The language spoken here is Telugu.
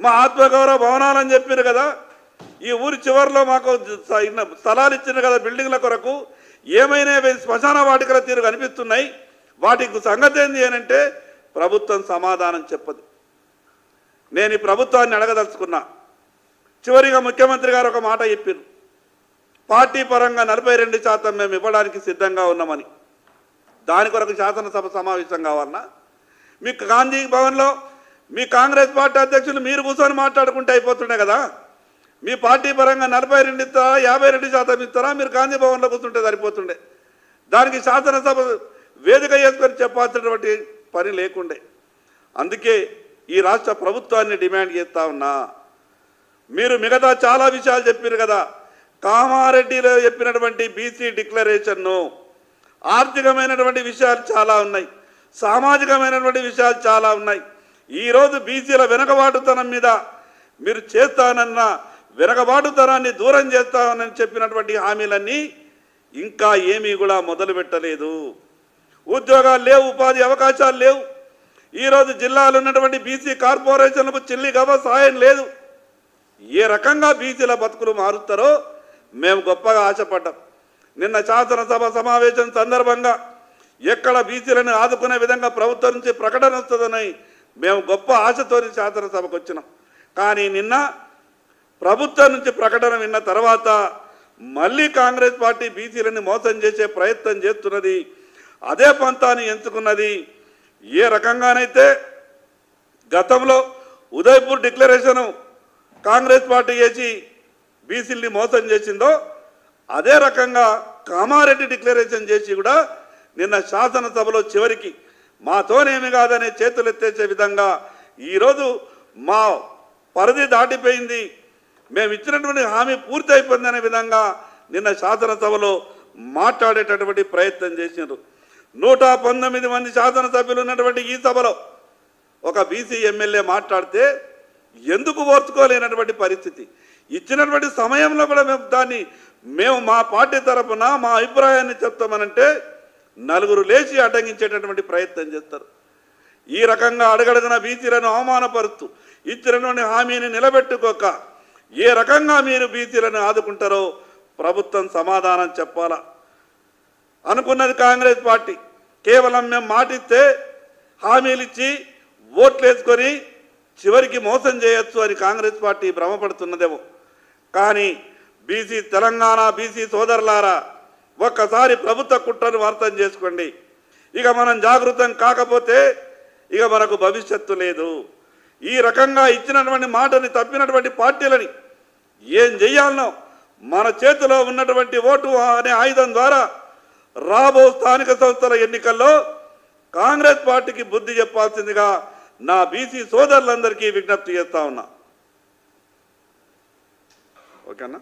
మా ఆత్మగౌరవ భవనాలని చెప్పారు కదా, ఈ ఊరి చివరిలో మాకు స్థలాలు ఇచ్చారు కదా బిల్డింగ్ల కొరకు, ఏమైనా శ్మశాన వాటికల తీరు కనిపిస్తున్నాయి, వాటికి సంగతి ఏంది అని అంటే ప్రభుత్వం సమాధానం చెప్పదు. నేను ఈ ప్రభుత్వాన్ని అడగదలుచుకున్నా. చివరిగా ముఖ్యమంత్రి గారు ఒక మాట చెప్పారు, పార్టీ పరంగా 42% మేము ఇవ్వడానికి సిద్ధంగా ఉన్నామని. దాని కొరకు శాసనసభ సమావేశం కావాలన్నా? మీకు గాంధీ భవన్లో మీ కాంగ్రెస్ పార్టీ అధ్యక్షులు మీరు కూర్చొని మాట్లాడుకుంటే అయిపోతుండే కదా. మీ పార్టీ పరంగా 42 ఇస్తారా, 52% ఇస్తారా, మీరు గాంధీ భవన్లో కూర్చుంటే సరిపోతుండే. దానికి శాసనసభ వేదిక చేసుకొని చెప్పాల్సినటువంటి పని లేకుండే. అందుకే ఈ రాష్ట్ర ప్రభుత్వాన్ని డిమాండ్ చేస్తా ఉన్నా. మీరు మిగతా చాలా విషయాలు చెప్పారు కదా, కామారెడ్డిలో చెప్పినటువంటి బీసీ డిక్లరేషన్ను, ఆర్థికమైనటువంటి విషయాలు చాలా ఉన్నాయి, సామాజికమైనటువంటి విషయాలు చాలా ఉన్నాయి. ఈరోజు బీసీల వెనకబాటుతనం మీద మీరు చేస్తానన్న వెనకబాటుతనాన్ని దూరం చేస్తానని చెప్పినటువంటి హామీలన్నీ ఇంకా ఏమీ కూడా మొదలు పెట్టలేదు. ఉద్యోగాలు లేవు, ఉపాధి అవకాశాలు లేవు. ఈరోజు జిల్లాలో ఉన్నటువంటి బీసీ కార్పొరేషన్లకు చిల్లి గవ సాయం లేదు. ఏ రకంగా బీసీల బతుకులు మారుస్తారో మేము గొప్పగా ఆశపడ్డాం. నిన్న శాసనసభ సమావేశం సందర్భంగా ఎక్కడ బీసీలను ఆదుకునే విధంగా ప్రభుత్వం నుంచి ప్రకటన వస్తుందని మేము గొప్ప ఆశతో శాసనసభకు వచ్చినాం. కానీ నిన్న ప్రభుత్వం నుంచి ప్రకటన విన్న తర్వాత మళ్ళీ కాంగ్రెస్ పార్టీ బీసీలను మోసం చేసే ప్రయత్నం చేస్తున్నది. అదే పంతాన్ని ఎంచుకున్నది. ఏ రకంగానైతే గతంలో ఉదయపూర్ డిక్లరేషను కాంగ్రెస్ పార్టీ చేసి బీసీల్ని మోసం చేసిందో అదే రకంగా కామారెడ్డి డిక్లరేషన్ చేసి కూడా నిన్న శాసనసభలో చివరికి మాతోనేమి కాదనే చేతులు ఎత్తేసే విధంగా ఈరోజు మా పరిధి దాటిపోయింది, మేము ఇచ్చినటువంటి హామీ పూర్తి అయిపోయిందనే విధంగా నిన్న శాసనసభలో మాట్లాడేటటువంటి ప్రయత్నం చేసినారు. 119 మంది శాసనసభ్యులు ఉన్నటువంటి ఈ సభలో ఒక బీసీ ఎమ్మెల్యే మాట్లాడితే ఎందుకు ఓర్చుకోలేనటువంటి పరిస్థితి. ఇచ్చినటువంటి సమయంలో కూడా మేము మా పార్టీ తరఫున మా అభిప్రాయాన్ని చెప్తామనంటే నలుగురు లేచి అడ్డగించేటటువంటి ప్రయత్నం చేస్తారు. ఈ రకంగా అడగడుగున బీసీలను అవమానపరుస్తూ ఇచ్చినటువంటి హామీని నిలబెట్టుకోక ఏ రకంగా మీరు బీసీలను ఆదుకుంటారో ప్రభుత్వం సమాధానం చెప్పాలా. అనుకున్నది కాంగ్రెస్ పార్టీ కేవలం మేము మాటిస్తే హామీలు ఇచ్చి ఓట్లు వేసుకొని చివరికి మోసం చేయొచ్చు అని కాంగ్రెస్ పార్టీ భ్రమపడుతున్నదేమో. కానీ తెలంగాణ బీసీ సోదరులారా, ఒక్కసారి ప్రభుత్వ కుట్రను అర్థం చేసుకోండి. ఇక మనం జాగృతం కాకపోతే ఇక మనకు భవిష్యత్తు లేదు. ఈ రకంగా ఇచ్చినటువంటి మాటని తప్పినటువంటి పార్టీలని ఏం చెయ్యాలనో మన చేతిలో ఉన్నటువంటి ఓటు అనే ఆయుధం ద్వారా రాబో స్థానిక సంస్థల ఎన్నికల్లో కాంగ్రెస్ పార్టీకి బుద్ధి చెప్పాల్సిందిగా నా బీసీ సోదరులందరికీ విజ్ఞప్తి చేస్తా ఉన్నా. ఓకేనా?